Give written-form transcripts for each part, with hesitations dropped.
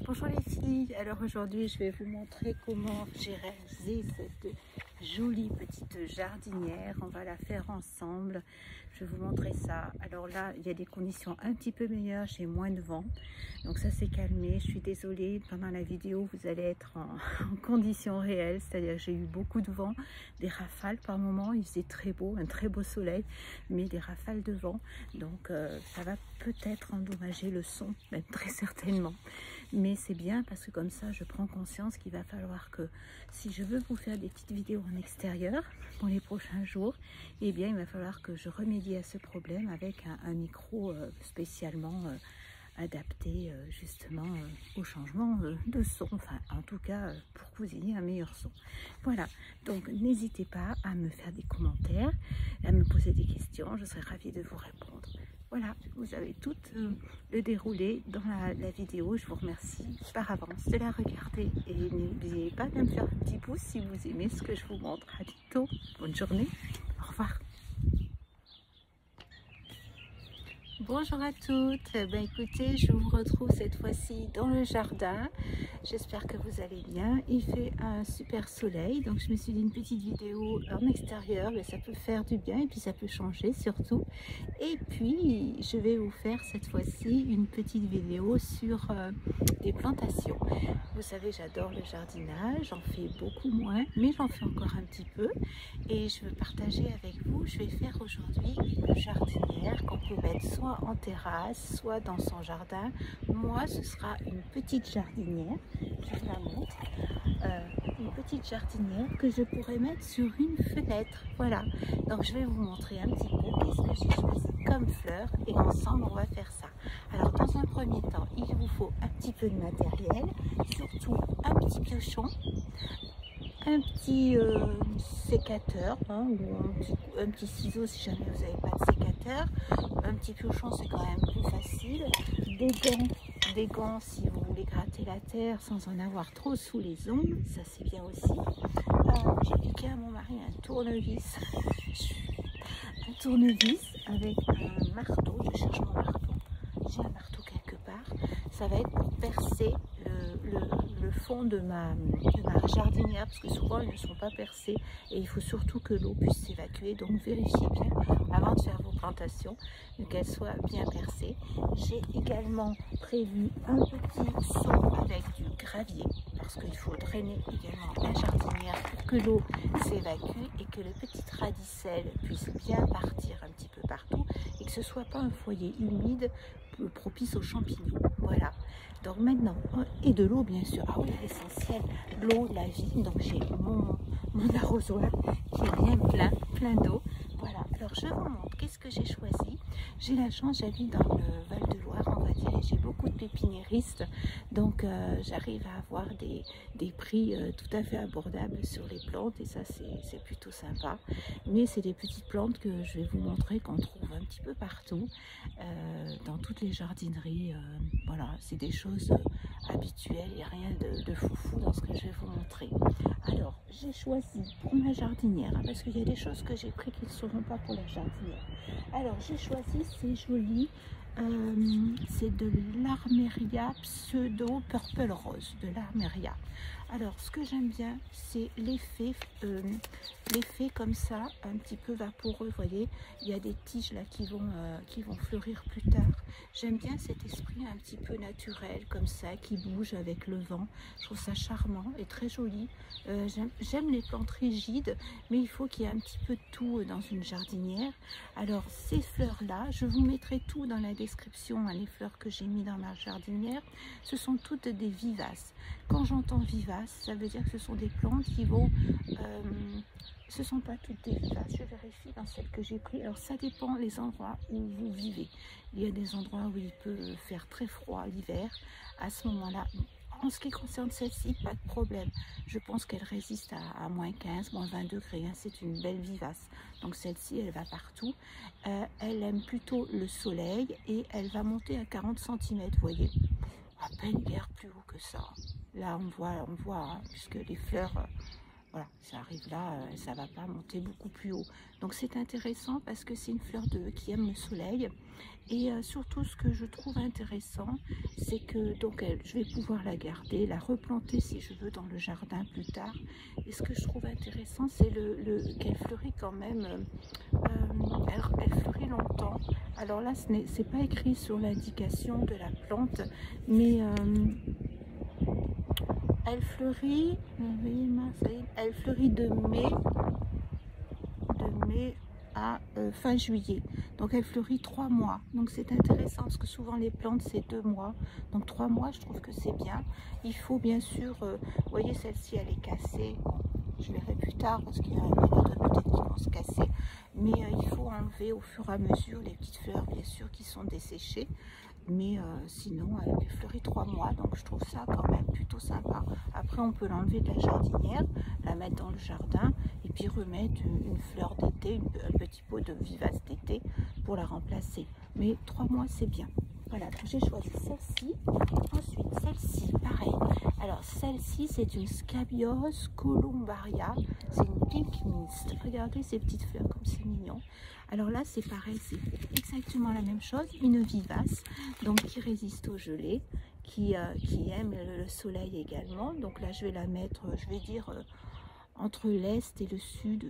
Bonjour les filles, alors aujourd'hui je vais vous montrer comment j'ai réalisé cette jolie petite jardinière. On va la faire ensemble, je vais vous montrer ça. Alors là il y a des conditions un petit peu meilleures, j'ai moins de vent, donc ça s'est calmé. Je suis désolée, pendant la vidéo vous allez être en conditions réelles, c'est-à-dire que j'ai eu beaucoup de vent, des rafales par moment, il faisait très beau, un très beau soleil, mais des rafales de vent, donc ça va peut-être endommager le son, même très certainement. Mais c'est bien parce que comme ça je prends conscience qu'il va falloir que si je veux vous faire des petites vidéos en extérieur pour les prochains jours, eh bien il va falloir que je remédie à ce problème avec un micro spécialement adapté justement au changement de son, enfin en tout cas pour que vous ayez un meilleur son. Voilà, donc n'hésitez pas à me faire des commentaires, à me poser des questions, je serai ravie de vous répondre. Voilà, vous avez tout le déroulé dans la vidéo. Je vous remercie par avance de la regarder et n'oubliez pas de me faire un petit pouce si vous aimez ce que je vous montre. À bientôt, bonne journée, au revoir. Bonjour à toutes, ben écoutez, je vous retrouve cette fois-ci dans le jardin. J'espère que vous allez bien. Il fait un super soleil, donc je me suis dit une petite vidéo en extérieur, mais ça peut faire du bien et puis ça peut changer surtout. Et puis je vais vous faire cette fois-ci une petite vidéo sur des plantations. Vous savez, j'adore le jardinage, j'en fais beaucoup moins, mais j'en fais encore un petit peu. Et je veux partager avec vous, je vais faire aujourd'hui une jardinière qu'on peut mettre soit en terrasse, soit dans son jardin. Moi, ce sera une petite jardinière, je vous la montre, une petite jardinière que je pourrais mettre sur une fenêtre. Voilà, donc je vais vous montrer un petit peu qu'est-ce que j'ai choisi comme fleurs et ensemble on va faire ça. Alors dans un premier temps, il vous faut un petit peu de matériel, surtout un petit piochon, un petit sécateur ou un petit ciseau si jamais vous n'avez pas de sécateur. Un petit piochon c'est quand même plus facile. Des gants si vous voulez gratter la terre sans en avoir trop sous les ongles, ça c'est bien aussi. J'ai piqué à mon mari un tournevis, un tournevis avec un marteau. Je cherche mon marteau, j'ai un marteau quelque part. Ça va être pour percer le fond de ma jardinière, parce que souvent ils ne sont pas percés et il faut surtout que l'eau puisse s'évacuer, donc vérifiez bien avant de faire vos plantations qu'elles soient bien percées. J'ai également prévu un petit seau avec du gravier parce qu'il faut drainer également la jardinière pour que l'eau s'évacue et que le petit radicelle puisse bien partir un petit peu partout et que ce soit pas un foyer humide propice aux champignons. Voilà, donc maintenant, et de l'eau bien sûr, ah oui, l'essentiel, l'eau, la vie, donc j'ai mon arrosoir qui est bien plein d'eau. Voilà, alors je vous montre qu'est-ce que j'ai choisi. J'ai la chance, j'habite dans le Val-de-Loire, on va dire, et j'ai beaucoup de pépiniéristes, donc j'arrive à avoir des prix tout à fait abordables sur les plantes, et ça c'est plutôt sympa. Mais c'est des petites plantes que je vais vous montrer qu'on trouve un petit peu partout, dans toutes les jardineries. Voilà, c'est des choses habituelles, il n'y a rien de foufou dans ce que je vais vous montrer. Alors, j'ai choisi pour ma jardinière, hein, parce qu'il y a des choses que j'ai pris qui ne seront pas pour la jardinière. Alors, j'ai choisi ces jolis, c'est de l'Armeria pseudo purple rose, de l'Armeria. Alors, ce que j'aime bien, c'est l'effet comme ça, un petit peu vaporeux. Vous voyez, il y a des tiges là qui vont fleurir plus tard. J'aime bien cet esprit un petit peu naturel, comme ça, qui bouge avec le vent. Je trouve ça charmant et très joli. J'aime les plantes rigides, mais il faut qu'il y ait un petit peu de tout dans une jardinière. Alors, ces fleurs-là, je vous mettrai tout dans la description, hein, les fleurs que j'ai mis dans ma jardinière. Ce sont toutes des vivaces. Quand j'entends vivaces, ça veut dire que ce sont des plantes qui vont... ce ne sont pas toutes des vivaces, je vérifie dans celles que j'ai prises. Alors ça dépend les endroits où vous vivez. Il y a des endroits où il peut faire très froid l'hiver. À ce moment-là, en ce qui concerne celle-ci, pas de problème. Je pense qu'elle résiste à moins 15, moins 20 degrés. Hein. C'est une belle vivace. Donc celle-ci, elle va partout. Elle aime plutôt le soleil et elle va monter à 40 cm, vous voyez. À peine guère plus haut que ça. Là, on voit hein, puisque les fleurs... Voilà, ça arrive là, ça va pas monter beaucoup plus haut. Donc c'est intéressant parce que c'est une fleur qui aime le soleil. Et surtout, ce que je trouve intéressant, c'est que donc je vais pouvoir la garder, la replanter si je veux dans le jardin plus tard. Et ce que je trouve intéressant, c'est qu'elle fleurit quand même, elle fleurit longtemps. Alors là, c'est pas écrit sur l'indication de la plante, mais elle fleurit, elle fleurit de mai à fin juillet. Donc elle fleurit 3 mois. Donc c'est intéressant parce que souvent les plantes c'est 2 mois. Donc 3 mois, je trouve que c'est bien. Il faut bien sûr, vous voyez celle-ci elle est cassée. Je verrai plus tard parce qu'il y en a d'autres peut-être qui vont se casser. Mais il faut enlever au fur et à mesure les petites fleurs bien sûr qui sont desséchées. Mais sinon elle fleurit 3 mois, donc je trouve ça quand même plutôt sympa. Après on peut l'enlever de la jardinière, la mettre dans le jardin et puis remettre une fleur d'été, un petit pot de vivace d'été pour la remplacer. Mais 3 mois c'est bien. Voilà, donc j'ai choisi celle-ci. Ensuite celle-ci, pareil. Alors celle-ci c'est une Scabios columbaria, c'est une pink mist. Regardez ces petites fleurs comme c'est mignon. Alors là c'est pareil, c'est exactement la même chose, une vivace, donc qui résiste au gelé, qui aime le soleil également. Donc là je vais la mettre, je vais dire entre l'est et le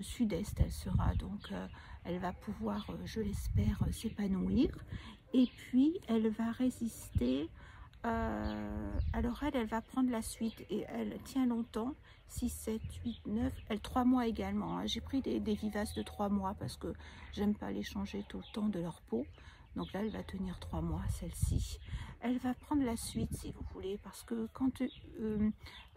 sud-est elle sera, donc elle va pouvoir, je l'espère, s'épanouir. Et puis elle va résister, alors elle va prendre la suite et elle tient longtemps, 6, 7, 8, 9, elle 3 mois également, hein. J'ai pris des vivaces de 3 mois parce que j'aime pas les changer tout le temps de leur peau. Donc là elle va tenir 3 mois celle-ci. Elle va prendre la suite si vous voulez, parce que quand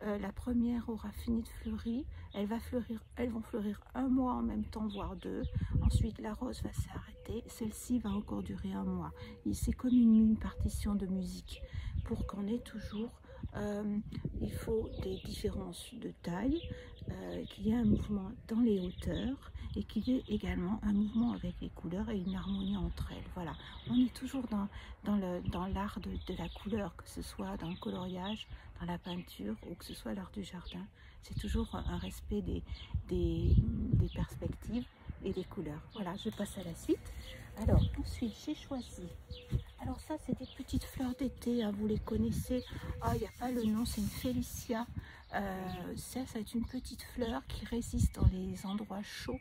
la première aura fini de fleurir, elles vont fleurir 1 mois en même temps, voire 2. Ensuite la rose va s'arrêter, celle-ci va encore durer 1 mois. C'est comme une partition de musique. Pour qu'on ait toujours, il faut des différences de taille, qu'il y ait un mouvement dans les hauteurs et qu'il y ait également un mouvement avec les couleurs et une harmonie entre elles. Voilà, on est toujours dans l'art de la couleur, que ce soit dans le coloriage, dans la peinture ou que ce soit l'art du jardin. C'est toujours un respect des perspectives et des couleurs. Voilà, je passe à la suite. Alors ensuite j'ai choisi, alors ça c'est des petites fleurs d'été, hein, vous les connaissez. Ah, il n'y a pas le nom, c'est une Félicia. Ça c'est une petite fleur qui résiste dans les endroits chauds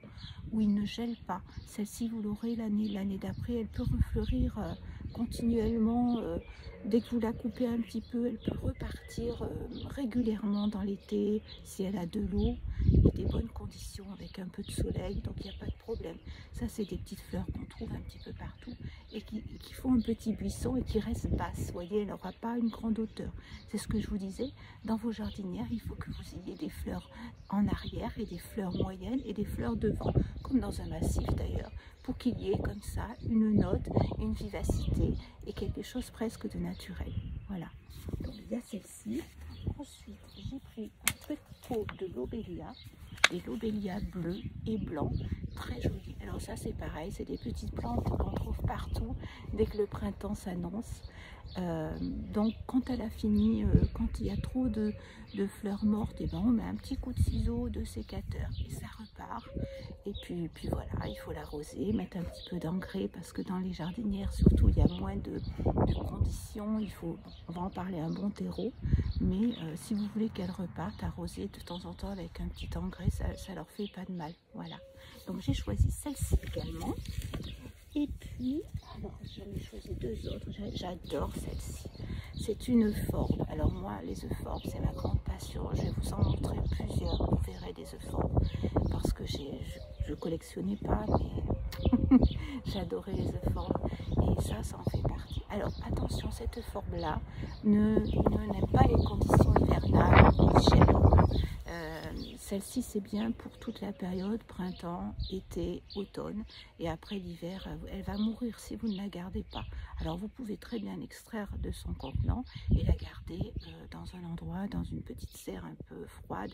où il ne gèle pas. Celle-ci vous l'aurez l'année d'après, elle peut refleurir continuellement. Dès que vous la coupez un petit peu, elle peut repartir régulièrement dans l'été si elle a de l'eau et des bonnes conditions avec un peu de soleil, donc il n'y a pas de problème. Ça c'est des petites fleurs qu'on trouve un petit peu partout et qui font un petit buisson et qui restent basses. Vous voyez, elle n'aura pas une grande hauteur. C'est ce que je vous disais, dans vos jardinières, il faut que vous ayez des fleurs en arrière et des fleurs moyennes et des fleurs devant, comme dans un massif d'ailleurs, pour qu'il y ait comme ça une note, une vivacité et quelque chose presque de naturel. Voilà, donc il y a celle-ci. Ensuite j'ai pris un petit pot de lobelia, des lobélias bleus et blancs, très jolis. Alors ça c'est pareil, c'est des petites plantes qu'on trouve partout dès que le printemps s'annonce. Donc quand elle a fini, quand il y a trop de fleurs mortes, et ben on met un petit coup de ciseau, de sécateur et ça repart. Et puis voilà, il faut l'arroser, mettre un petit peu d'engrais parce que dans les jardinières surtout il y a moins de conditions. Il faut, on va en parler, un bon terreau, mais si vous voulez qu'elle reparte, arroser de temps en temps avec un petit engrais, ça leur fait pas de mal. Voilà, donc j'ai choisi celle-ci également. Et puis, alors j'en ai choisi 2 autres, j'adore celle-ci. C'est une euphorbes. Alors moi, les euphorbes, c'est ma grande passion. Je vais vous en montrer plusieurs, vous verrez des euphorbes. Parce que je collectionnais pas, mais j'adorais les euphorbes. Et ça en fait partie. Alors attention, cette euphorbes-là n'aime pas les conditions hivernales, celle-ci c'est bien pour toute la période, printemps, été, automne, et après l'hiver elle va mourir si vous ne la gardez pas. Alors vous pouvez très bien l'extraire de son contenant et la garder dans un endroit, dans une petite serre un peu froide,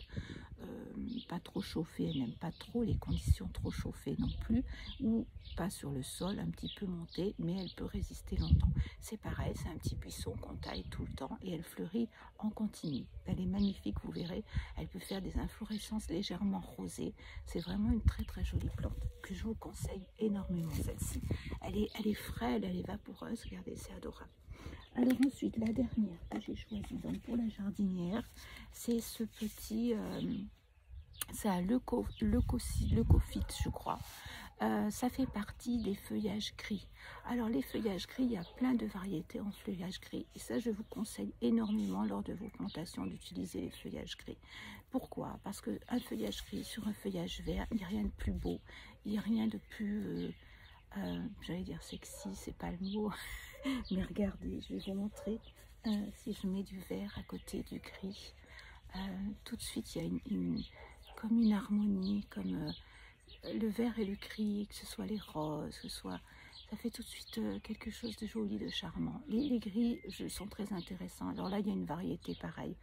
pas trop chauffée, elle n'aime pas trop les conditions trop chauffées non plus, ou pas sur le sol, un petit peu monté, mais elle peut résister longtemps. C'est pareil, c'est un petit buisson qu'on taille tout le temps et elle fleurit en continu. Elle est magnifique, vous verrez, elle peut faire des inflorescence légèrement rosée. C'est vraiment une très très jolie plante que je vous conseille énormément, celle-ci. Elle est frêle, elle est vaporeuse, regardez, c'est adorable. Alors ensuite, la dernière que j'ai choisie donc pour la jardinière, c'est ce petit, c'est un leucophyte, je crois. Ça fait partie des feuillages gris. Alors les feuillages gris, il y a plein de variétés en feuillage gris. Et ça, je vous conseille énormément lors de vos plantations d'utiliser les feuillages gris. Pourquoi? Parce qu'un feuillage gris sur un feuillage vert, il n'y a rien de plus beau. Il n'y a rien de plus, j'allais dire sexy, c'est pas le mot. Mais regardez, je vais vous montrer. Si je mets du vert à côté du gris, tout de suite, il y a comme une harmonie, comme... le vert et le gris, que ce soit les roses, que ce soit... ça fait tout de suite quelque chose de joli, de charmant. Les gris sont très intéressants. Alors là, il y a une variété pareille,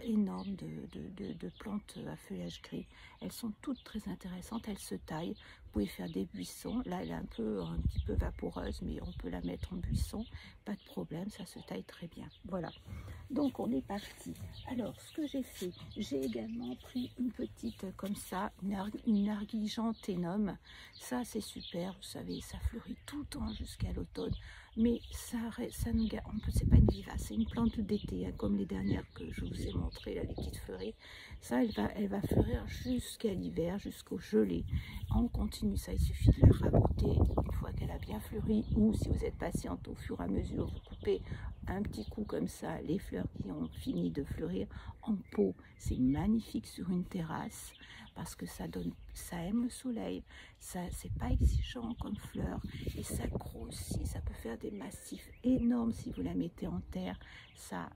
énorme de plantes à feuillage gris. Elles sont toutes très intéressantes, elles se taillent. Vous pouvez faire des buissons. Là, elle est un petit peu vaporeuse, mais on peut la mettre en buisson. Pas de problème, ça se taille très bien. Voilà. Donc on est parti. Alors ce que j'ai fait, j'ai également pris une petite comme ça, une argiganthénum. Ça c'est super, vous savez, ça fleurit tout le temps jusqu'à l'automne. Mais c'est pas une vivace, c'est une plante d'été, hein, comme les dernières que je vous ai montrées, là, les petites fleuries. Ça, elle va fleurir jusqu'à l'hiver, jusqu'au gelé. On continue, ça, il suffit de la raboter une fois qu'elle a bien fleuri, ou si vous êtes patiente, au fur et à mesure, vous coupez un petit coup comme ça, les fleurs qui ont fini de fleurir en pot. C'est magnifique sur une terrasse, parce que ça aime le soleil, c'est pas exigeant comme fleur, et ça grossit, ça peut faire des massifs énormes si vous la mettez en terre. Ça,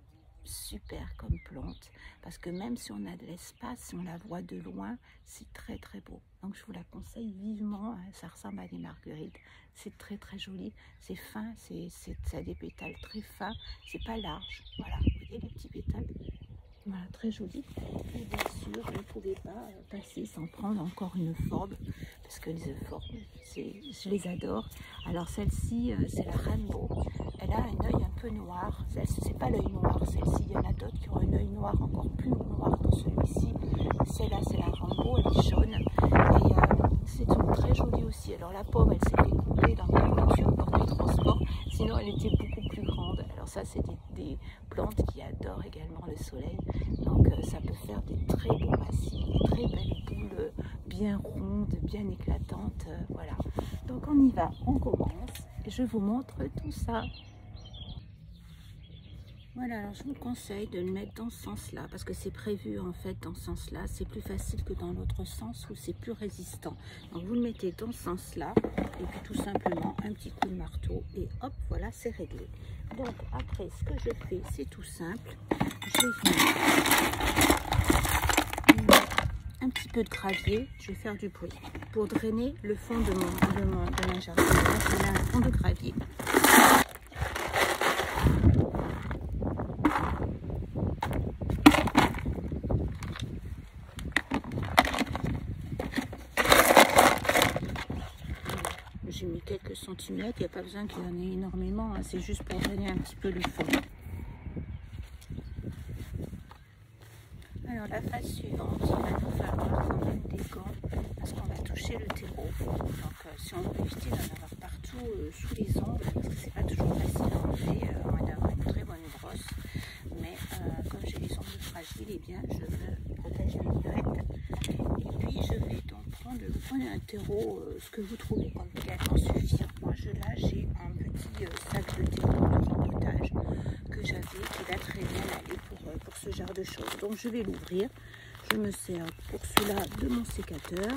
super comme plante, parce que même si on a de l'espace, si on la voit de loin, c'est très très beau. Donc je vous la conseille vivement, ça ressemble à des marguerites, c'est très très joli, c'est fin, ça a des pétales très fins, c'est pas large, voilà, vous voyez les petits pétales. Voilà, très joli. Et bien sûr, je ne pouvais pas passer sans prendre encore une forbe, parce que les forbes, je les adore. Alors celle-ci, c'est la Rainbow. Elle a un œil un peu noir. C'est pas l'œil noir, celle-ci. Il y en a d'autres qui ont un œil noir encore plus noir que celui-ci. Celle-là, c'est la Rainbow, elle est jaune. Et c'est une très jolie aussi. Alors la pomme, elle s'est fait couper dans la voiture pour le transport. Sinon, elle était beaucoup plus grande. Alors ça, c'est des plantes qui adorent également le soleil. Donc ça peut faire des très beaux massifs, des très belles boules bien rondes, bien éclatantes. Voilà. Donc on y va, on commence. Et je vous montre tout ça. Voilà, alors je vous conseille de le mettre dans ce sens-là, parce que c'est prévu en fait dans ce sens-là. C'est plus facile que dans l'autre sens où c'est plus résistant. Donc vous le mettez dans ce sens-là, et puis tout simplement un petit coup de marteau, et hop, voilà, c'est réglé. Donc après, ce que je fais, c'est tout simple. Je vais mettre un petit peu de gravier, je vais faire du bruit, pour drainer le fond de mon jardin. Donc je mets un fond de gravier. J'ai mis quelques centimètres, il n'y a pas besoin qu'il y en ait énormément, hein, c'est juste pour drainer un petit peu le fond. Alors la phase suivante, il va nous falloir qu'on mette des gants, parce qu'on va toucher le terreau. Donc si on veut éviter d'en avoir partout sous les ongles, parce que c'est pas toujours facile à enlever, à moins d'avoir une très bonne brosse. Mais comme j'ai les ongles fragiles, eh bien je me protège les miettes. Et puis je vais donc vous prenez un terreau, ce que vous trouvez comme également suffisant. Moi là j'ai un petit sac de terreau de rempotage que j'avais, qui va très bien aller pour ce genre de choses. Donc je vais l'ouvrir, je me sers pour cela de mon sécateur.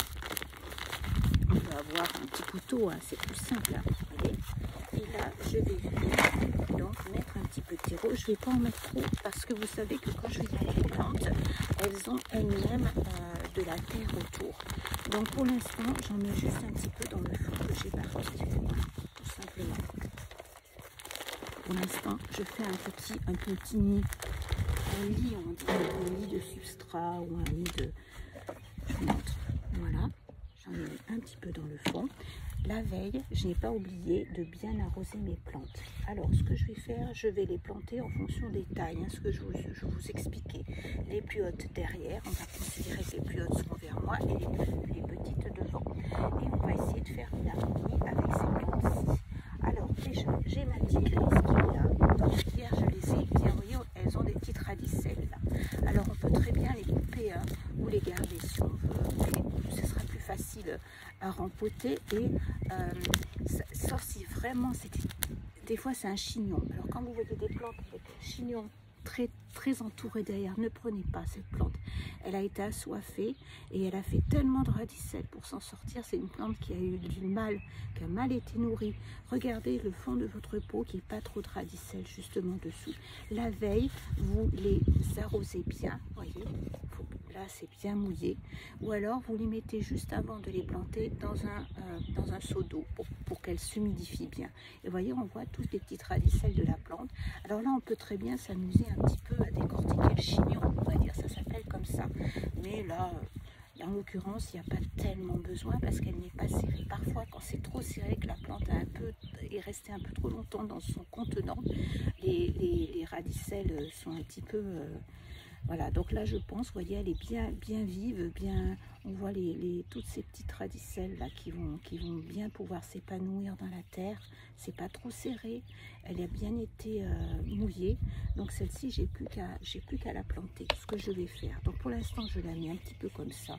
On peut avoir un petit couteau, hein, c'est plus simple, hein, vous voyez. Et là je vais venir donc mettre un petit peu de terreau. Je ne vais pas en mettre trop, parce que vous savez que quand je vais mettre les plantes, elles ont elles-mêmes de la terre autour. Donc pour l'instant, j'en mets juste un petit peu dans le fond que j'ai parti, voilà, tout simplement. Pour l'instant, je fais un petit nid, un lit, on dit, un lit de substrat ou un lit de... Je vous montre, voilà, j'en ai mis un petit peu dans le fond. la veille, je n'ai pas oublié de bien arroser mes plantes. Alors, ce que je vais faire, je vais les planter en fonction des tailles, hein, ce que je vous expliquais. Les plus hautes derrière, on va considérer que les plus hautes seront vers moi et les petites devant. Et on va essayer de faire une harmonie avec ces plantes-ci. Alors, déjà, j'ai ma petite liste qui est là. Donc, hier, je les ai bien, vous voyez, elles ont des petites radicelles là. Alors, on peut très bien les couper hein, ou les garder si on veut, mais ce sera plus facile à rempoter et sauf si vraiment c'était des fois c'est un chignon. Alors quand vous voyez des plantes avec un chignon très entouré derrière, ne prenez pas cette plante. Elle a été assoiffée et elle a fait tellement de radicelles pour s'en sortir. C'est une plante qui a eu du mal, qui a mal été nourrie. Regardez le fond de votre pot qui n'est pas trop de radicelles justement dessous. La veille, vous les arrosez bien, voyez. Là c'est bien mouillé, ou alors vous les mettez juste avant de les planter dans un seau d'eau pour qu'elles s'humidifient bien. Et vous voyez, on voit toutes les petites radicelles de la plante. Alors là on peut très bien s'amuser un petit peu à décortiquer le chignon, on va dire, ça s'appelle comme ça, mais là en l'occurrence il n'y a pas tellement besoin parce qu'elle n'est pas serrée. Parfois quand c'est trop serré, que la plante est restée un peu trop longtemps dans son contenant, les radicelles sont un petit peu voilà, donc là je pense, vous voyez, elle est bien vive, on voit toutes ces petites radicelles là qui vont bien pouvoir s'épanouir dans la terre. C'est pas trop serré, elle a bien été mouillée. Donc celle-ci, j'ai plus qu'à la planter. Ce que je vais faire. Donc pour l'instant, je la mets un petit peu comme ça,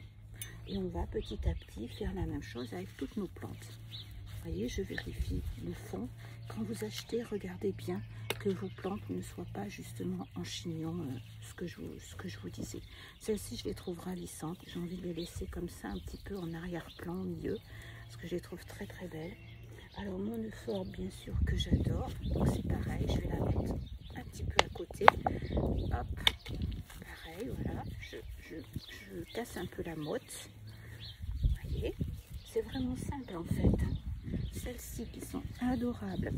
et on va petit à petit faire la même chose avec toutes nos plantes. Vous voyez, je vérifie le fond. Quand vous achetez, regardez bien que vos plantes ne soient pas justement en chignon, ce que je vous disais. Celles-ci, je les trouve ravissantes. J'ai envie de les laisser comme ça, un petit peu en arrière-plan, au milieu, parce que je les trouve très belles. Alors, mon euphorbe, bien sûr, que j'adore. Donc, c'est pareil, je vais la mettre un petit peu à côté. Hop, pareil, voilà. Je casse un peu la motte. Vous voyez, c'est vraiment simple en fait. Celles-ci qui sont adorables,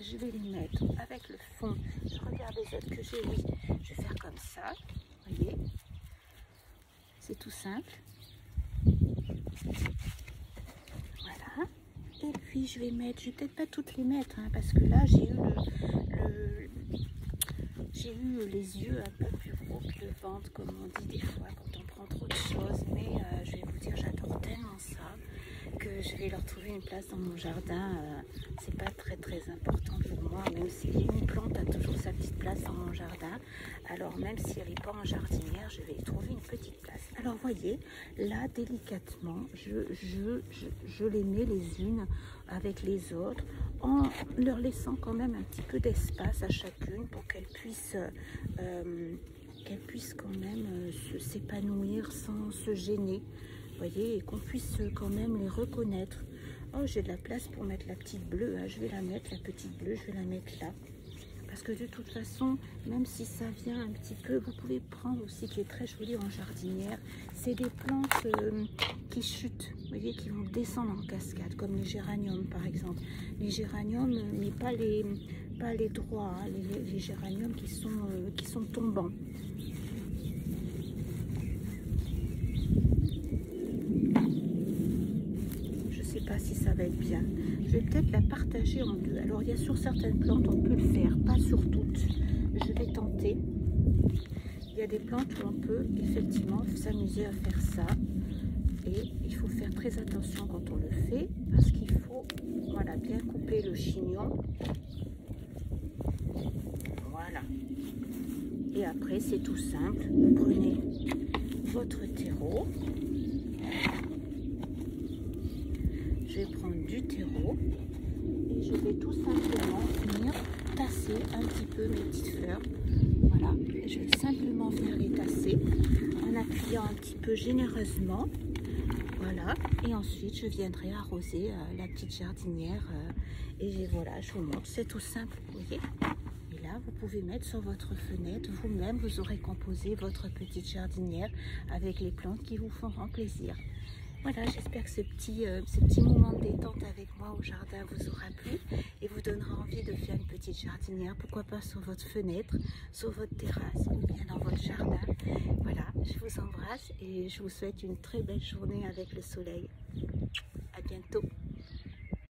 je vais les mettre avec le fond. Je regarde les autres que j'ai, oui, je vais faire comme ça, vous voyez, c'est tout simple. Voilà, et puis je vais peut-être pas toutes les mettre, hein, parce que là j'ai eu les yeux un peu plus gros que le ventre, comme on dit des fois quand on prend trop de choses, mais je vais vous dire, j'adore tellement ça que je vais leur trouver une place dans mon jardin. C'est pas très important pour moi, même si une plante a toujours sa petite place dans mon jardin. Alors même si elle n'est pas en jardinière, je vais y trouver une petite place. Alors voyez, là délicatement, je les mets les unes avec les autres, en leur laissant quand même un petit peu d'espace à chacune pour qu'elles puissent quand même s'épanouir sans se gêner. Voyez, et qu'on puisse quand même les reconnaître. Oh, j'ai de la place pour mettre la petite bleue, hein. Je vais la mettre, la petite bleue, je vais la mettre là. Parce que de toute façon, même si ça vient un petit peu, vous pouvez prendre aussi, qui est très joli en jardinière, c'est des plantes qui chutent, vous voyez, qui vont descendre en cascade, comme les géraniums par exemple. Les géraniums, mais pas les droits, hein, les géraniums qui sont tombants. Pas si ça va être bien. Je vais peut-être la partager en deux. Alors il y a sur certaines plantes on peut le faire, pas sur toutes. Je vais tenter. Il y a des plantes où on peut effectivement s'amuser à faire ça, et il faut faire très attention quand on le fait parce qu'il faut, voilà, bien couper le chignon. Voilà. Et après c'est tout simple. Vous prenez votre terreau. Je vais prendre du terreau et je vais tout simplement venir tasser un petit peu mes petites fleurs. Voilà, et je vais simplement venir les tasser en appuyant un petit peu généreusement. Voilà, et ensuite je viendrai arroser la petite jardinière et voilà, je vous montre, c'est tout simple, vous voyez. Et là, vous pouvez mettre sur votre fenêtre, vous-même, vous aurez composé votre petite jardinière avec les plantes qui vous feront plaisir. Voilà, j'espère que ce petit moment de détente avec moi au jardin vous aura plu et vous donnera envie de faire une petite jardinière, pourquoi pas sur votre fenêtre, sur votre terrasse ou bien dans votre jardin. Voilà, je vous embrasse et je vous souhaite une très belle journée avec le soleil. À bientôt.